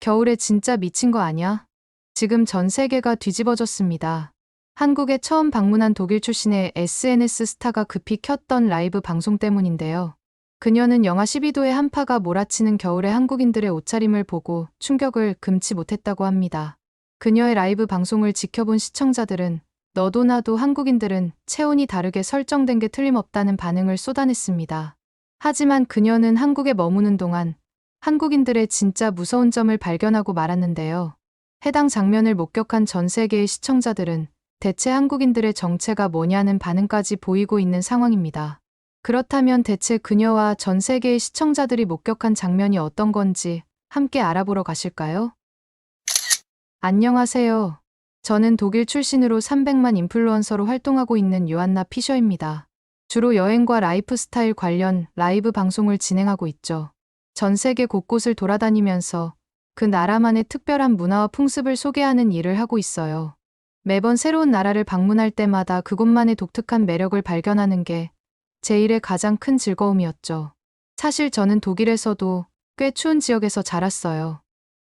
겨울에 진짜 미친 거 아니야? 지금 전 세계가 뒤집어졌습니다. 한국에 처음 방문한 독일 출신의 SNS 스타가 급히 켰던 라이브 방송 때문인데요. 그녀는 영하 12도의 한파가 몰아치는 겨울에 한국인들의 옷차림을 보고 충격을 금치 못했다고 합니다. 그녀의 라이브 방송을 지켜본 시청자들은 너도 나도 한국인들은 체온이 다르게 설정된 게 틀림없다는 반응을 쏟아냈습니다. 하지만 그녀는 한국에 머무는 동안 한국인들의 진짜 무서운 점을 발견하고 말았는데요. 해당 장면을 목격한 전 세계의 시청자들은 대체 한국인들의 정체가 뭐냐는 반응까지 보이고 있는 상황입니다. 그렇다면 대체 그녀와 전 세계의 시청자들이 목격한 장면이 어떤 건지 함께 알아보러 가실까요? 안녕하세요. 저는 독일 출신으로 300만 인플루언서로 활동하고 있는 요한나 피셔입니다. 주로 여행과 라이프 스타일 관련 라이브 방송을 진행하고 있죠. 전 세계 곳곳을 돌아다니면서 그 나라만의 특별한 문화와 풍습을 소개하는 일을 하고 있어요. 매번 새로운 나라를 방문할 때마다 그곳만의 독특한 매력을 발견하는 게 제 일의 가장 큰 즐거움이었죠. 사실 저는 독일에서도 꽤 추운 지역에서 자랐어요.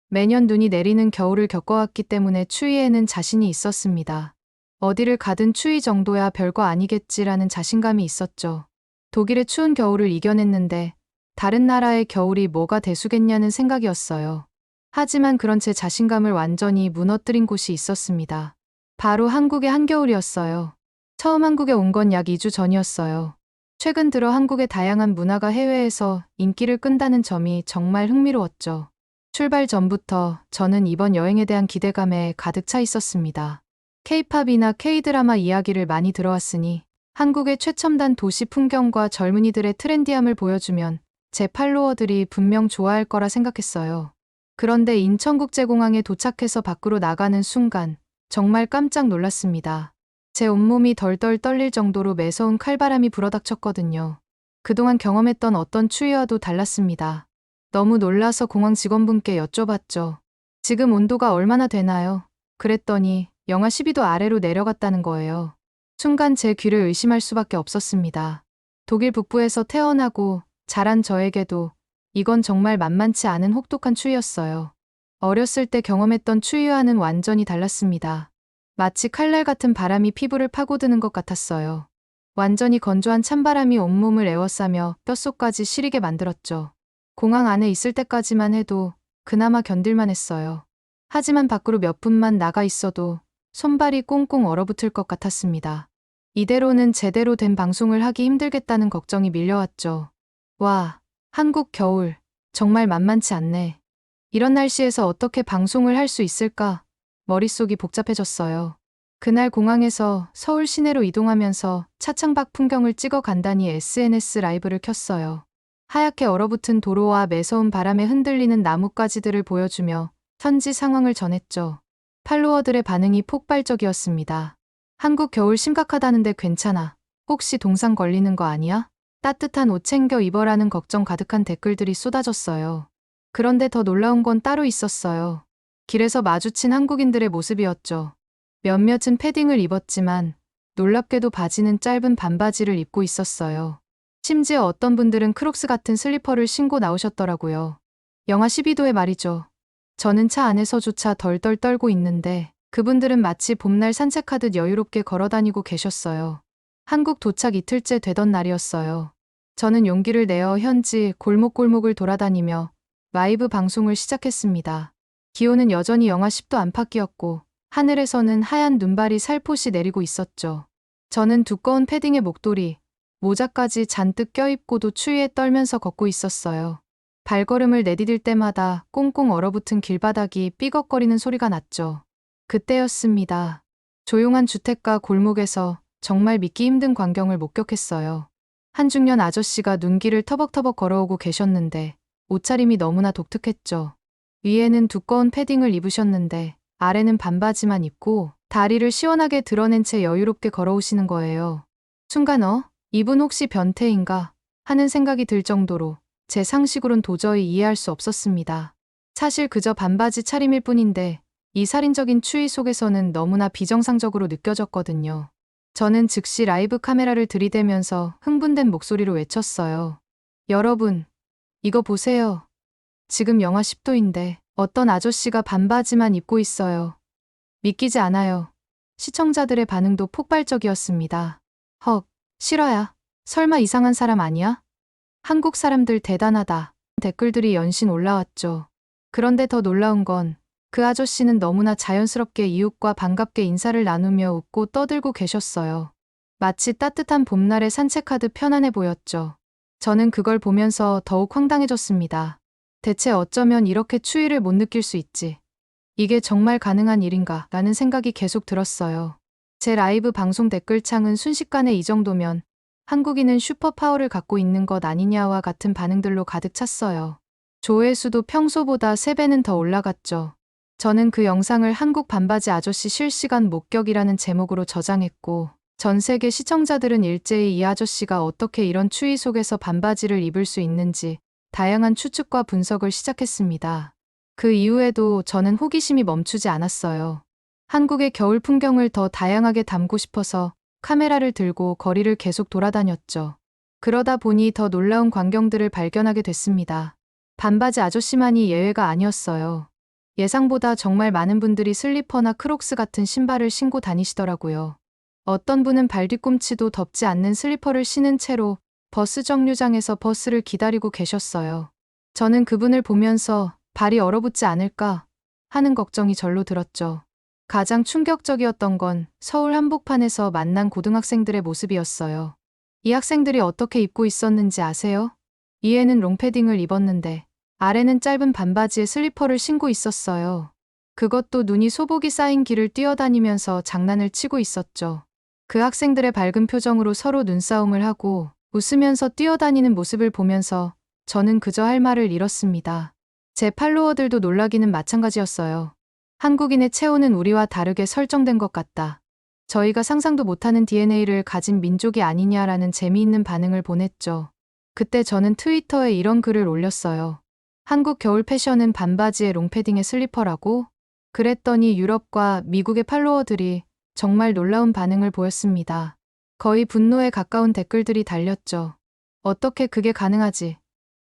매년 눈이 내리는 겨울을 겪어왔기 때문에 추위에는 자신이 있었습니다. 어디를 가든 추위 정도야 별거 아니겠지라는 자신감이 있었죠. 독일의 추운 겨울을 이겨냈는데 다른 나라의 겨울이 뭐가 대수겠냐는 생각이었어요. 하지만 그런 제 자신감을 완전히 무너뜨린 곳이 있었습니다. 바로 한국의 한겨울이었어요. 처음 한국에 온 건 약 2주 전이었어요. 최근 들어 한국의 다양한 문화가 해외에서 인기를 끈다는 점이 정말 흥미로웠죠. 출발 전부터 저는 이번 여행에 대한 기대감에 가득 차 있었습니다. K-팝이나 K-드라마 이야기를 많이 들어왔으니 한국의 최첨단 도시 풍경과 젊은이들의 트렌디함을 보여주면 제 팔로워들이 분명 좋아할 거라 생각했어요. 그런데 인천국제공항에 도착해서 밖으로 나가는 순간 정말 깜짝 놀랐습니다. 제 온몸이 덜덜 떨릴 정도로 매서운 칼바람이 불어닥쳤거든요. 그동안 경험했던 어떤 추위와도 달랐습니다. 너무 놀라서 공항 직원분께 여쭤봤죠. 지금 온도가 얼마나 되나요? 그랬더니 영하 12도 아래로 내려갔다는 거예요. 순간 제 귀를 의심할 수밖에 없었습니다. 독일 북부에서 태어나고 자란 저에게도 이건 정말 만만치 않은 혹독한 추위였어요. 어렸을 때 경험했던 추위와는 완전히 달랐습니다. 마치 칼날 같은 바람이 피부를 파고드는 것 같았어요. 완전히 건조한 찬바람이 온몸을 에워싸며 뼛속까지 시리게 만들었죠. 공항 안에 있을 때까지만 해도 그나마 견딜만 했어요. 하지만 밖으로 몇 분만 나가 있어도 손발이 꽁꽁 얼어붙을 것 같았습니다. 이대로는 제대로 된 방송을 하기 힘들겠다는 걱정이 밀려왔죠. 와, 한국 겨울, 정말 만만치 않네. 이런 날씨에서 어떻게 방송을 할 수 있을까? 머릿속이 복잡해졌어요. 그날 공항에서 서울 시내로 이동하면서 차창밖 풍경을 찍어 간단히 SNS 라이브를 켰어요. 하얗게 얼어붙은 도로와 매서운 바람에 흔들리는 나뭇가지들을 보여주며 현지 상황을 전했죠. 팔로워들의 반응이 폭발적이었습니다. 한국 겨울 심각하다는데 괜찮아. 혹시 동상 걸리는 거 아니야? 따뜻한 옷 챙겨 입어라는 걱정 가득한 댓글들이 쏟아졌어요. 그런데 더 놀라운 건 따로 있었어요. 길에서 마주친 한국인들의 모습이었죠. 몇몇은 패딩을 입었지만 놀랍게도 바지는 짧은 반바지를 입고 있었어요. 심지어 어떤 분들은 크록스 같은 슬리퍼를 신고 나오셨더라고요. 영하 12도에 말이죠. 저는 차 안에서조차 덜덜 떨고 있는데 그분들은 마치 봄날 산책하듯 여유롭게 걸어다니고 계셨어요. 한국 도착 이틀째 되던 날이었어요. 저는 용기를 내어 현지 골목골목을 돌아다니며 라이브 방송을 시작했습니다. 기온은 여전히 영하 10도 안팎이었고 하늘에서는 하얀 눈발이 살포시 내리고 있었죠. 저는 두꺼운 패딩에 목도리, 모자까지 잔뜩 껴입고도 추위에 떨면서 걷고 있었어요. 발걸음을 내디딜 때마다 꽁꽁 얼어붙은 길바닥이 삐걱거리는 소리가 났죠. 그때였습니다. 조용한 주택가 골목에서 정말 믿기 힘든 광경을 목격했어요. 한 중년 아저씨가 눈길을 터벅터벅 걸어오고 계셨는데 옷차림이 너무나 독특했죠. 위에는 두꺼운 패딩을 입으셨는데 아래는 반바지만 입고 다리를 시원하게 드러낸 채 여유롭게 걸어오시는 거예요. 순간 이분 혹시 변태인가 하는 생각이 들 정도로 제 상식으론 도저히 이해할 수 없었습니다. 사실 그저 반바지 차림일 뿐인데 이 살인적인 추위 속에서는 너무나 비정상적으로 느껴졌거든요. 저는 즉시 라이브 카메라를 들이대면서 흥분된 목소리로 외쳤어요. 여러분, 이거 보세요. 지금 영하 10도인데 어떤 아저씨가 반바지만 입고 있어요. 믿기지 않아요. 시청자들의 반응도 폭발적이었습니다. 헉, 실화야. 설마 이상한 사람 아니야? 한국 사람들 대단하다. 댓글들이 연신 올라왔죠. 그런데 더 놀라운 건 그 아저씨는 너무나 자연스럽게 이웃과 반갑게 인사를 나누며 웃고 떠들고 계셨어요. 마치 따뜻한 봄날에 산책하듯 편안해 보였죠. 저는 그걸 보면서 더욱 황당해졌습니다. 대체 어쩌면 이렇게 추위를 못 느낄 수 있지? 이게 정말 가능한 일인가? 라는 생각이 계속 들었어요. 제 라이브 방송 댓글창은 순식간에 이 정도면 한국인은 슈퍼파워를 갖고 있는 것 아니냐와 같은 반응들로 가득 찼어요. 조회수도 평소보다 3배는 더 올라갔죠. 저는 그 영상을 한국 반바지 아저씨 실시간 목격이라는 제목으로 저장했고, 전 세계 시청자들은 일제히 이 아저씨가 어떻게 이런 추위 속에서 반바지를 입을 수 있는지 다양한 추측과 분석을 시작했습니다. 그 이후에도 저는 호기심이 멈추지 않았어요. 한국의 겨울 풍경을 더 다양하게 담고 싶어서 카메라를 들고 거리를 계속 돌아다녔죠. 그러다 보니 더 놀라운 광경들을 발견하게 됐습니다. 반바지 아저씨만이 예외가 아니었어요. 예상보다 정말 많은 분들이 슬리퍼나 크록스 같은 신발을 신고 다니시더라고요. 어떤 분은 발 뒤꿈치도 덮지 않는 슬리퍼를 신은 채로 버스 정류장에서 버스를 기다리고 계셨어요. 저는 그분을 보면서 발이 얼어붙지 않을까 하는 걱정이 절로 들었죠. 가장 충격적이었던 건 서울 한복판에서 만난 고등학생들의 모습이었어요. 이 학생들이 어떻게 입고 있었는지 아세요? 위에는 롱패딩을 입었는데 아래는 짧은 반바지에 슬리퍼를 신고 있었어요. 그것도 눈이 소복이 쌓인 길을 뛰어다니면서 장난을 치고 있었죠. 그 학생들의 밝은 표정으로 서로 눈싸움을 하고 웃으면서 뛰어다니는 모습을 보면서 저는 그저 할 말을 잃었습니다. 제 팔로워들도 놀라기는 마찬가지였어요. 한국인의 체온은 우리와 다르게 설정된 것 같다. 저희가 상상도 못하는 DNA를 가진 민족이 아니냐라는 재미있는 반응을 보냈죠. 그때 저는 트위터에 이런 글을 올렸어요. 한국 겨울 패션은 반바지에 롱패딩에 슬리퍼라고? 그랬더니 유럽과 미국의 팔로워들이 정말 놀라운 반응을 보였습니다. 거의 분노에 가까운 댓글들이 달렸죠. 어떻게 그게 가능하지?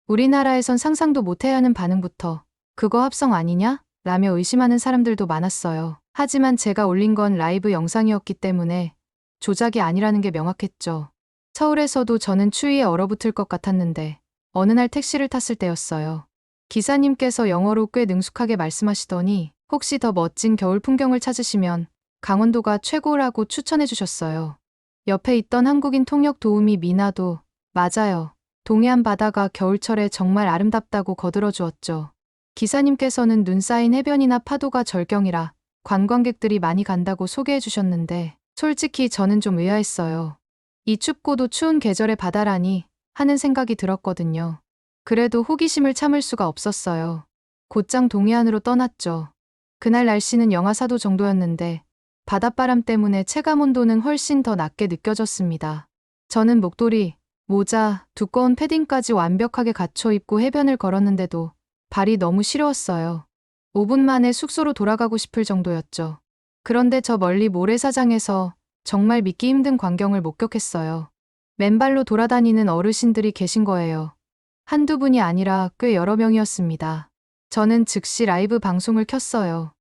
우리나라에선 상상도 못해야 하는 반응부터 그거 합성 아니냐? 라며 의심하는 사람들도 많았어요. 하지만 제가 올린 건 라이브 영상이었기 때문에 조작이 아니라는 게 명확했죠. 서울에서도 저는 추위에 얼어붙을 것 같았는데 어느 날 택시를 탔을 때였어요. 기사님께서 영어로 꽤 능숙하게 말씀하시더니 혹시 더 멋진 겨울 풍경을 찾으시면 강원도가 최고라고 추천해 주셨어요. 옆에 있던 한국인 통역 도우미 미나도 맞아요. 동해안 바다가 겨울철에 정말 아름답다고 거들어 주었죠. 기사님께서는 눈 쌓인 해변이나 파도가 절경이라 관광객들이 많이 간다고 소개해 주셨는데 솔직히 저는 좀 의아했어요. 이 춥고도 추운 계절의 바다라니 하는 생각이 들었거든요. 그래도 호기심을 참을 수가 없었어요. 곧장 동해안으로 떠났죠. 그날 날씨는 영하 4도 정도였는데 바닷바람 때문에 체감온도는 훨씬 더 낮게 느껴졌습니다. 저는 목도리, 모자, 두꺼운 패딩까지 완벽하게 갖춰 입고 해변을 걸었는데도 발이 너무 시려웠어요. 5분 만에 숙소로 돌아가고 싶을 정도였죠. 그런데 저 멀리 모래사장에서 정말 믿기 힘든 광경을 목격했어요. 맨발로 돌아다니는 어르신들이 계신 거예요. 한두 분이 아니라 꽤 여러 명이었습니다. 저는 즉시 라이브 방송을 켰어요.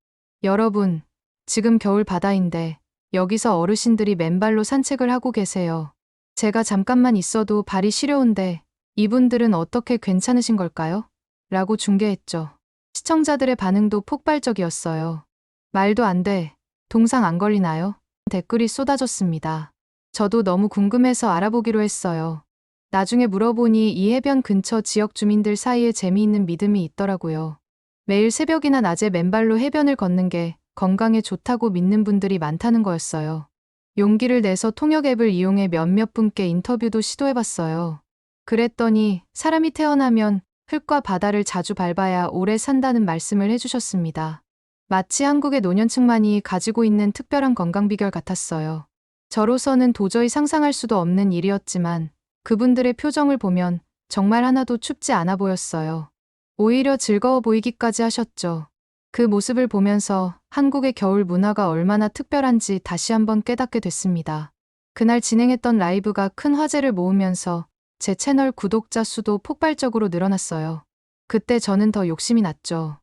여러분, 지금 겨울 바다인데 여기서 어르신들이 맨발로 산책을 하고 계세요. 제가 잠깐만 있어도 발이 시려운데 이분들은 어떻게 괜찮으신 걸까요? 라고 중계했죠. 시청자들의 반응도 폭발적이었어요. 말도 안 돼. 동상 안 걸리나요? 댓글이 쏟아졌습니다. 저도 너무 궁금해서 알아보기로 했어요. 나중에 물어보니 이 해변 근처 지역 주민들 사이에 재미있는 믿음이 있더라고요. 매일 새벽이나 낮에 맨발로 해변을 걷는 게 건강에 좋다고 믿는 분들이 많다는 거였어요. 용기를 내서 통역 앱을 이용해 몇몇 분께 인터뷰도 시도해봤어요. 그랬더니 사람이 태어나면 흙과 바다를 자주 밟아야 오래 산다는 말씀을 해주셨습니다. 마치 한국의 노년층만이 가지고 있는 특별한 건강 비결 같았어요. 저로서는 도저히 상상할 수도 없는 일이었지만 그분들의 표정을 보면 정말 하나도 춥지 않아 보였어요. 오히려 즐거워 보이기까지 하셨죠. 그 모습을 보면서 한국의 겨울 문화가 얼마나 특별한지 다시 한번 깨닫게 됐습니다. 그날 진행했던 라이브가 큰 화제를 모으면서 제 채널 구독자 수도 폭발적으로 늘어났어요. 그때 저는 더 욕심이 났죠.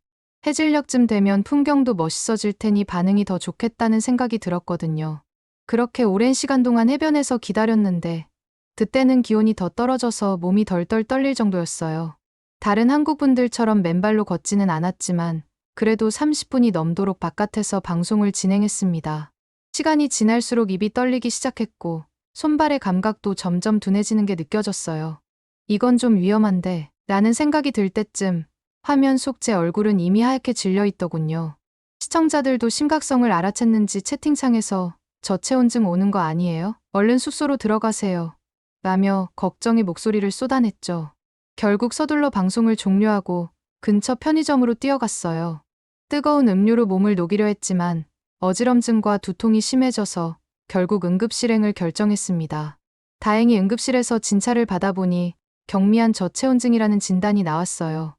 해질녘쯤 되면 풍경도 멋있어질 테니 반응이 더 좋겠다는 생각이 들었거든요. 그렇게 오랜 시간 동안 해변에서 기다렸는데 그때는 기온이 더 떨어져서 몸이 덜덜 떨릴 정도였어요. 다른 한국 분들처럼 맨발로 걷지는 않았지만 그래도 30분이 넘도록 바깥에서 방송을 진행했습니다. 시간이 지날수록 입이 떨리기 시작했고 손발의 감각도 점점 둔해지는 게 느껴졌어요. 이건 좀 위험한데 라는 생각이 들 때쯤 화면 속 제 얼굴은 이미 하얗게 질려 있더군요. 시청자들도 심각성을 알아챘는지 채팅창에서 저체온증 오는 거 아니에요? 얼른 숙소로 들어가세요. 라며 걱정의 목소리를 쏟아냈죠. 결국 서둘러 방송을 종료하고 근처 편의점으로 뛰어갔어요. 뜨거운 음료로 몸을 녹이려 했지만 어지럼증과 두통이 심해져서 결국 응급실행을 결정했습니다. 다행히 응급실에서 진찰을 받아보니 경미한 저체온증이라는 진단이 나왔어요.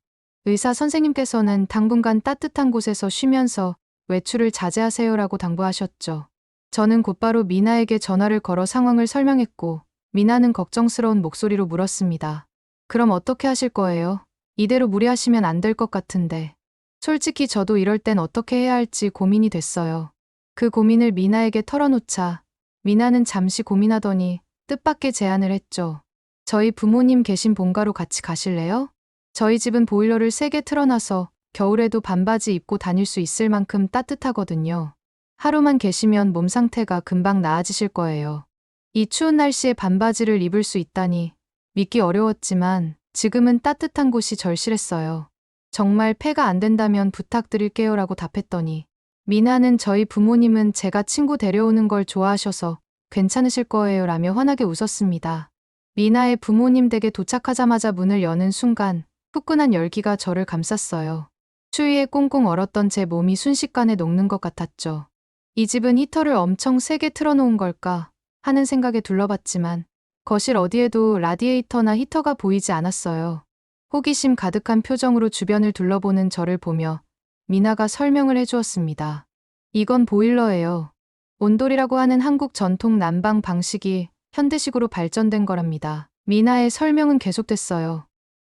의사 선생님께서는 당분간 따뜻한 곳에서 쉬면서 외출을 자제하세요라고 당부하셨죠. 저는 곧바로 미나에게 전화를 걸어 상황을 설명했고 미나는 걱정스러운 목소리로 물었습니다. 그럼 어떻게 하실 거예요? 이대로 무리하시면 안 될 것 같은데. 솔직히 저도 이럴 땐 어떻게 해야 할지 고민이 됐어요. 그 고민을 미나에게 털어놓자 미나는 잠시 고민하더니 뜻밖의 제안을 했죠. 저희 부모님 계신 본가로 같이 가실래요? 저희 집은 보일러를 세게 틀어놔서 겨울에도 반바지 입고 다닐 수 있을 만큼 따뜻하거든요. 하루만 계시면 몸 상태가 금방 나아지실 거예요. 이 추운 날씨에 반바지를 입을 수 있다니 믿기 어려웠지만 지금은 따뜻한 곳이 절실했어요. 정말 폐가 안 된다면 부탁드릴게요라고 답했더니 미나는 저희 부모님은 제가 친구 데려오는 걸 좋아하셔서 괜찮으실 거예요 라며 환하게 웃었습니다. 미나의 부모님 댁에 도착하자마자 문을 여는 순간 후끈한 열기가 저를 감쌌어요. 추위에 꽁꽁 얼었던 제 몸이 순식간에 녹는 것 같았죠. 이 집은 히터를 엄청 세게 틀어놓은 걸까 하는 생각에 둘러봤지만 거실 어디에도 라디에이터나 히터가 보이지 않았어요. 호기심 가득한 표정으로 주변을 둘러보는 저를 보며 미나가 설명을 해주었습니다. 이건 보일러예요. 온돌이라고 하는 한국 전통 난방 방식이 현대식으로 발전된 거랍니다. 미나의 설명은 계속됐어요.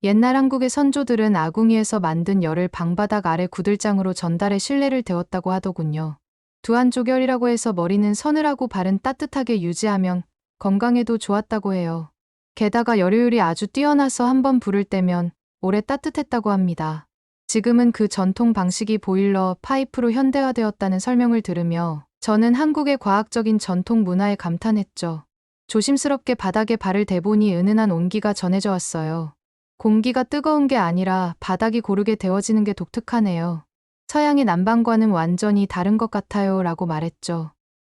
옛날 한국의 선조들은 아궁이에서 만든 열을 방바닥 아래 구들장으로 전달해 실내를 데웠다고 하더군요. 두한조결이라고 해서 머리는 서늘하고 발은 따뜻하게 유지하면 건강에도 좋았다고 해요. 게다가 열효율이 아주 뛰어나서 한번 불을 떼면 오래 따뜻했다고 합니다. 지금은 그 전통 방식이 보일러, 파이프로 현대화되었다는 설명을 들으며 저는 한국의 과학적인 전통 문화에 감탄했죠. 조심스럽게 바닥에 발을 대보니 은은한 온기가 전해져 왔어요. 공기가 뜨거운 게 아니라 바닥이 고르게 데워지는 게 독특하네요. 서양의 난방과는 완전히 다른 것 같아요 라고 말했죠.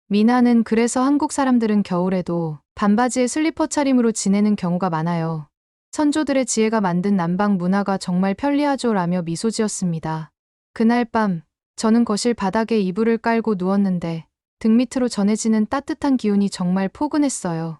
미나는 그래서 한국 사람들은 겨울에도 반바지에 슬리퍼 차림으로 지내는 경우가 많아요. 선조들의 지혜가 만든 난방 문화가 정말 편리하죠 라며 미소 지었습니다. 그날 밤 저는 거실 바닥에 이불을 깔고 누웠는데 등 밑으로 전해지는 따뜻한 기운이 정말 포근했어요.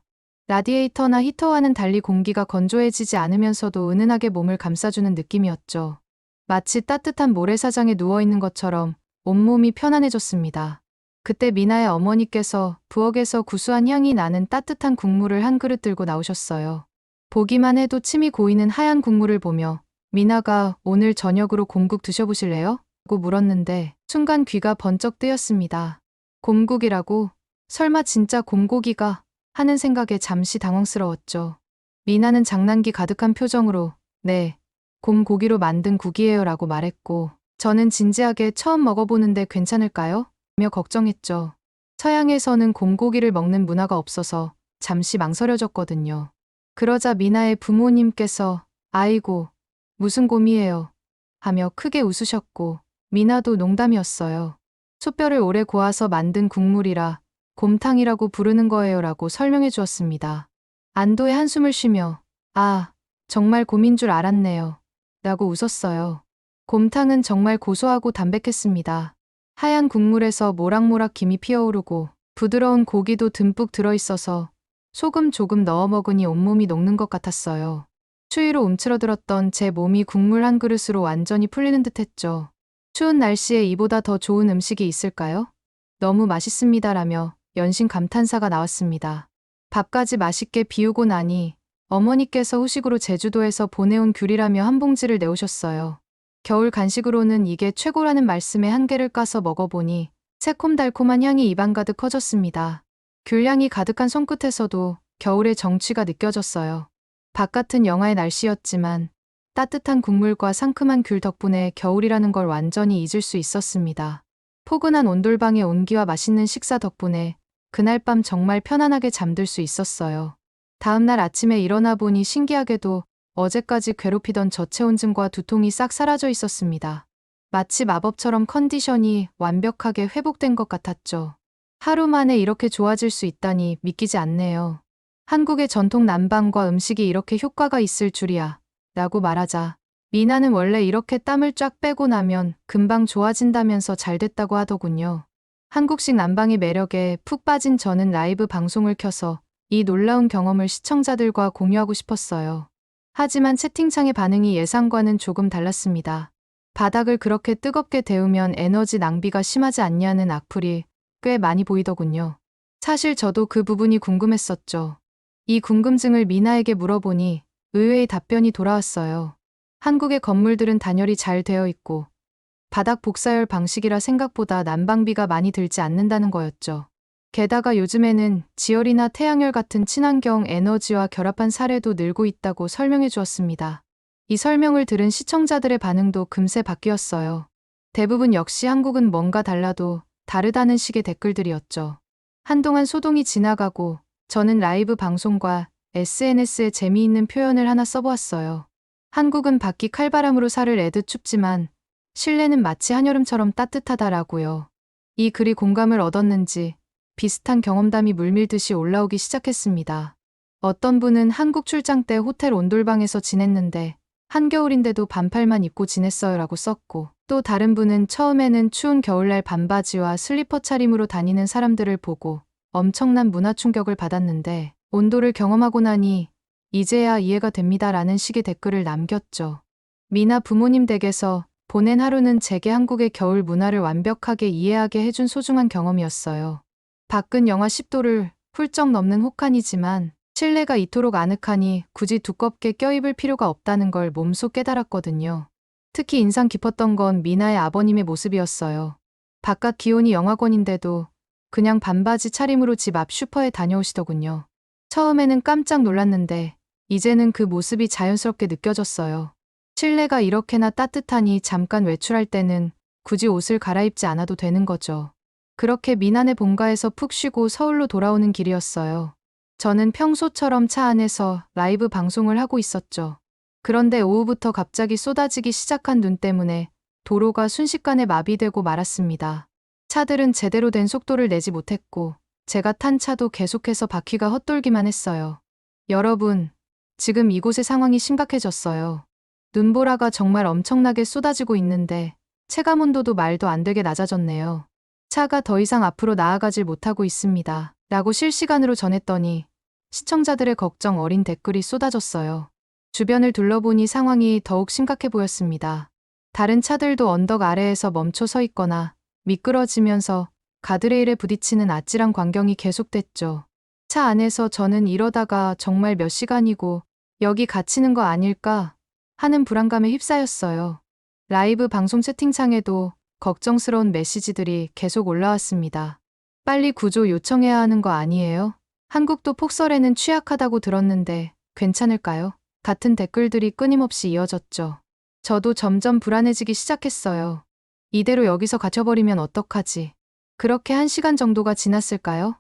라디에이터나 히터와는 달리 공기가 건조해지지 않으면서도 은은하게 몸을 감싸주는 느낌이었죠. 마치 따뜻한 모래사장에 누워있는 것처럼 온몸이 편안해졌습니다. 그때 미나의 어머니께서 부엌에서 구수한 향이 나는 따뜻한 국물을 한 그릇 들고 나오셨어요. 보기만 해도 침이 고이는 하얀 국물을 보며 미나가 오늘 저녁으로 곰국 드셔보실래요? 라고 물었는데 순간 귀가 번쩍 뜨였습니다. 곰국이라고? 설마 진짜 곰고기가? 하는 생각에 잠시 당황스러웠죠. 미나는 장난기 가득한 표정으로 네, 곰고기로 만든 국이에요 라고 말했고 저는 진지하게 처음 먹어보는데 괜찮을까요? 며 걱정했죠. 서양에서는 곰고기를 먹는 문화가 없어서 잠시 망설여졌거든요. 그러자 미나의 부모님께서 아이고, 무슨 곰이에요? 하며 크게 웃으셨고 미나도 농담이었어요. 솥뼈를 오래 고아서 만든 국물이라 곰탕이라고 부르는 거예요 라고 설명해 주었습니다. 안도의 한숨을 쉬며 아, 정말 곰인 줄 알았네요. 라고 웃었어요. 곰탕은 정말 고소하고 담백했습니다. 하얀 국물에서 모락모락 김이 피어오르고 부드러운 고기도 듬뿍 들어있어서 소금 조금 넣어 먹으니 온몸이 녹는 것 같았어요. 추위로 움츠러들었던 제 몸이 국물 한 그릇으로 완전히 풀리는 듯했죠. 추운 날씨에 이보다 더 좋은 음식이 있을까요? 너무 맛있습니다라며 연신 감탄사가 나왔습니다. 밥까지 맛있게 비우고 나니 어머니께서 후식으로 제주도에서 보내온 귤이라며 한 봉지를 내오셨어요. 겨울 간식으로는 이게 최고라는 말씀에 한 개를 까서 먹어보니 새콤달콤한 향이 입안 가득 퍼졌습니다. 귤향이 가득한 손끝에서도 겨울의 정취가 느껴졌어요. 바깥은 영하의 날씨였지만 따뜻한 국물과 상큼한 귤 덕분에 겨울이라는 걸 완전히 잊을 수 있었습니다. 포근한 온돌방의 온기와 맛있는 식사 덕분에 그날 밤 정말 편안하게 잠들 수 있었어요. 다음날 아침에 일어나 보니 신기하게도 어제까지 괴롭히던 저체온증과 두통이 싹 사라져 있었습니다. 마치 마법처럼 컨디션이 완벽하게 회복된 것 같았죠. 하루 만에 이렇게 좋아질 수 있다니 믿기지 않네요. 한국의 전통 난방과 음식이 이렇게 효과가 있을 줄이야 라고 말하자 미나는 원래 이렇게 땀을 쫙 빼고 나면 금방 좋아진다면서 잘 됐다고 하더군요. 한국식 난방의 매력에 푹 빠진 저는 라이브 방송을 켜서 이 놀라운 경험을 시청자들과 공유하고 싶었어요. 하지만 채팅창의 반응이 예상과는 조금 달랐습니다. 바닥을 그렇게 뜨겁게 데우면 에너지 낭비가 심하지 않냐는 악플이 꽤 많이 보이더군요. 사실 저도 그 부분이 궁금했었죠. 이 궁금증을 미나에게 물어보니 의외의 답변이 돌아왔어요. 한국의 건물들은 단열이 잘 되어 있고 바닥 복사열 방식이라 생각보다 난방비가 많이 들지 않는다는 거였죠. 게다가 요즘에는 지열이나 태양열 같은 친환경 에너지와 결합한 사례도 늘고 있다고 설명해 주었습니다. 이 설명을 들은 시청자들의 반응도 금세 바뀌었어요. 대부분 역시 한국은 뭔가 달라도 다르다는 식의 댓글들이었죠. 한동안 소동이 지나가고 저는 라이브 방송과 SNS에 재미있는 표현을 하나 써보았어요. 한국은 밖이 칼바람으로 살을 애듯 춥지만 실내는 마치 한여름처럼 따뜻하다라고요. 이 글이 공감을 얻었는지 비슷한 경험담이 물밀듯이 올라오기 시작했습니다. 어떤 분은 한국 출장 때 호텔 온돌방에서 지냈는데 한겨울인데도 반팔만 입고 지냈어요 라고 썼고 또 다른 분은 처음에는 추운 겨울날 반바지와 슬리퍼 차림으로 다니는 사람들을 보고 엄청난 문화 충격을 받았는데 온도를 경험하고 나니 이제야 이해가 됩니다 라는 식의 댓글을 남겼죠. 미나 부모님 댁에서 보낸 하루는 제게 한국의 겨울 문화를 완벽하게 이해하게 해준 소중한 경험이었어요. 밖은 영하 10도를 훌쩍 넘는 혹한이지만 실내가 이토록 아늑하니 굳이 두껍게 껴입을 필요가 없다는 걸 몸소 깨달았거든요. 특히 인상 깊었던 건 미나의 아버님의 모습이었어요. 바깥 기온이 영하권인데도 그냥 반바지 차림으로 집 앞 슈퍼에 다녀오시더군요. 처음에는 깜짝 놀랐는데 이제는 그 모습이 자연스럽게 느껴졌어요. 실내가 이렇게나 따뜻하니 잠깐 외출할 때는 굳이 옷을 갈아입지 않아도 되는 거죠. 그렇게 미나네 본가에서 푹 쉬고 서울로 돌아오는 길이었어요. 저는 평소처럼 차 안에서 라이브 방송을 하고 있었죠. 그런데 오후부터 갑자기 쏟아지기 시작한 눈 때문에 도로가 순식간에 마비되고 말았습니다. 차들은 제대로 된 속도를 내지 못했고 제가 탄 차도 계속해서 바퀴가 헛돌기만 했어요. 여러분, 지금 이곳의 상황이 심각해졌어요. 눈보라가 정말 엄청나게 쏟아지고 있는데 체감온도도 말도 안 되게 낮아졌네요. 차가 더 이상 앞으로 나아가질 못하고 있습니다. 라고 실시간으로 전했더니 시청자들의 걱정 어린 댓글이 쏟아졌어요. 주변을 둘러보니 상황이 더욱 심각해 보였습니다. 다른 차들도 언덕 아래에서 멈춰 서 있거나 미끄러지면서 가드레일에 부딪히는 아찔한 광경이 계속됐죠. 차 안에서 저는 이러다가 정말 몇 시간이고 여기 갇히는 거 아닐까 하는 불안감에 휩싸였어요. 라이브 방송 채팅창에도 걱정스러운 메시지들이 계속 올라왔습니다. 빨리 구조 요청해야 하는 거 아니에요? 한국도 폭설에는 취약하다고 들었는데 괜찮을까요? 같은 댓글들이 끊임없이 이어졌죠. 저도 점점 불안해지기 시작했어요. 이대로 여기서 갇혀버리면 어떡하지? 그렇게 1시간 정도가 지났을까요?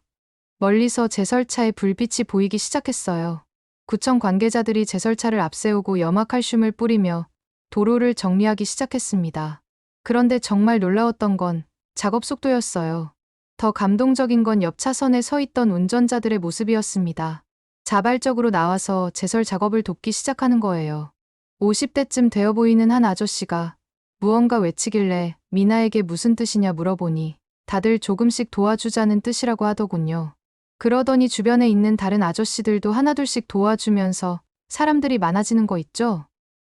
멀리서 제설차의 불빛이 보이기 시작했어요. 구청 관계자들이 제설차를 앞세우고 염화칼슘을 뿌리며 도로를 정리하기 시작했습니다. 그런데 정말 놀라웠던 건 작업 속도였어요. 더 감동적인 건 옆 차선에 서 있던 운전자들의 모습이었습니다. 자발적으로 나와서 제설 작업을 돕기 시작하는 거예요. 50대쯤 되어 보이는 한 아저씨가 무언가 외치길래 미나에게 무슨 뜻이냐 물어보니 다들 조금씩 도와주자는 뜻이라고 하더군요. 그러더니 주변에 있는 다른 아저씨들도 하나둘씩 도와주면서 사람들이 많아지는 거 있죠?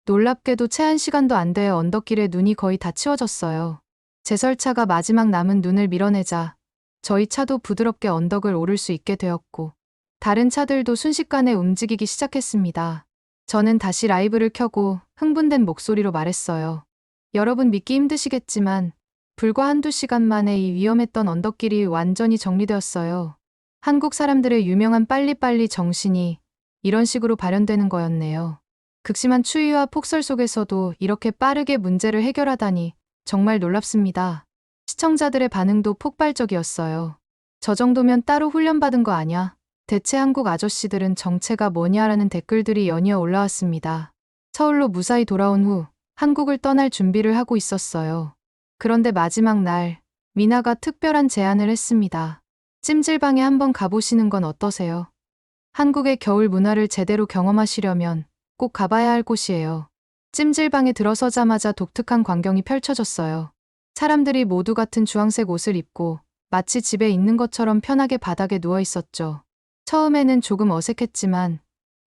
놀랍게도 채 1시간도 안 돼 언덕길에 눈이 거의 다 치워졌어요. 제설차가 마지막 남은 눈을 밀어내자 저희 차도 부드럽게 언덕을 오를 수 있게 되었고 다른 차들도 순식간에 움직이기 시작했습니다. 저는 다시 라이브를 켜고 흥분된 목소리로 말했어요. 여러분 믿기 힘드시겠지만 불과 한두 시간 만에 이 위험했던 언덕길이 완전히 정리되었어요. 한국 사람들의 유명한 빨리빨리 정신이 이런 식으로 발현되는 거였네요. 극심한 추위와 폭설 속에서도 이렇게 빠르게 문제를 해결하다니 정말 놀랍습니다. 시청자들의 반응도 폭발적이었어요. 저 정도면 따로 훈련받은 거 아냐? 대체 한국 아저씨들은 정체가 뭐냐라는 댓글들이 연이어 올라왔습니다. 서울로 무사히 돌아온 후 한국을 떠날 준비를 하고 있었어요. 그런데 마지막 날 미나가 특별한 제안을 했습니다. 찜질방에 한번 가보시는 건 어떠세요? 한국의 겨울 문화를 제대로 경험하시려면 꼭 가봐야 할 곳이에요. 찜질방에 들어서자마자 독특한 광경이 펼쳐졌어요. 사람들이 모두 같은 주황색 옷을 입고 마치 집에 있는 것처럼 편하게 바닥에 누워 있었죠. 처음에는 조금 어색했지만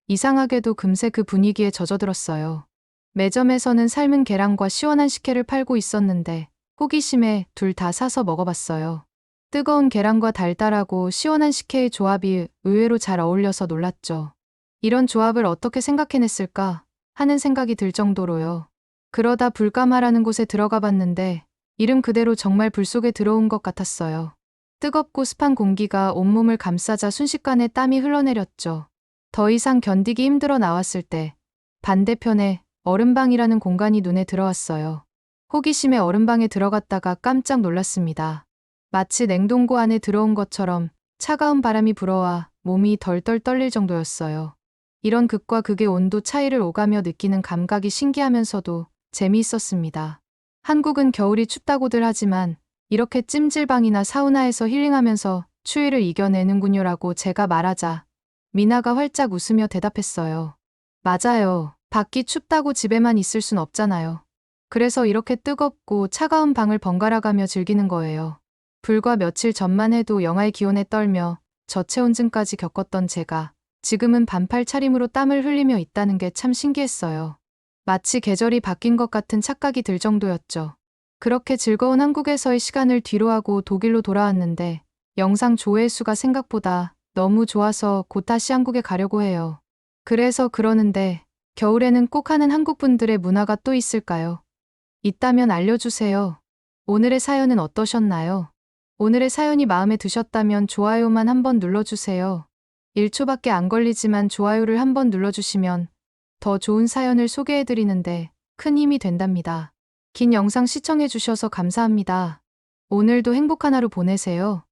이상하게도 금세 그 분위기에 젖어들었어요. 매점에서는 삶은 계란과 시원한 식혜를 팔고 있었는데 호기심에 둘 다 사서 먹어봤어요. 뜨거운 계란과 달달하고 시원한 식혜의 조합이 의외로 잘 어울려서 놀랐죠. 이런 조합을 어떻게 생각해냈을까 하는 생각이 들 정도로요. 그러다 불가마라는 곳에 들어가 봤는데 이름 그대로 정말 불 속에 들어온 것 같았어요. 뜨겁고 습한 공기가 온몸을 감싸자 순식간에 땀이 흘러내렸죠. 더 이상 견디기 힘들어 나왔을 때 반대편에 얼음방이라는 공간이 눈에 들어왔어요. 호기심에 얼음방에 들어갔다가 깜짝 놀랐습니다. 마치 냉동고 안에 들어온 것처럼 차가운 바람이 불어와 몸이 덜덜 떨릴 정도였어요. 이런 극과 극의 온도 차이를 오가며 느끼는 감각이 신기하면서도 재미있었습니다. 한국은 겨울이 춥다고들 하지만 이렇게 찜질방이나 사우나에서 힐링하면서 추위를 이겨내는군요라고 제가 말하자 미나가 활짝 웃으며 대답했어요. 맞아요. 밖이 춥다고 집에만 있을 순 없잖아요. 그래서 이렇게 뜨겁고 차가운 방을 번갈아가며 즐기는 거예요. 불과 며칠 전만 해도 영하의 기온에 떨며 저체온증까지 겪었던 제가 지금은 반팔 차림으로 땀을 흘리며 있다는 게 참 신기했어요. 마치 계절이 바뀐 것 같은 착각이 들 정도였죠. 그렇게 즐거운 한국에서의 시간을 뒤로하고 독일로 돌아왔는데 영상 조회수가 생각보다 너무 좋아서 곧 다시 한국에 가려고 해요. 그래서 그러는데 겨울에는 꼭 하는 한국 분들의 문화가 또 있을까요? 있다면 알려주세요. 오늘의 사연은 어떠셨나요? 오늘의 사연이 마음에 드셨다면 좋아요만 한번 눌러주세요. 1초밖에 안 걸리지만 좋아요를 한번 눌러주시면 더 좋은 사연을 소개해드리는데 큰 힘이 된답니다. 긴 영상 시청해주셔서 감사합니다. 오늘도 행복한 하루 보내세요.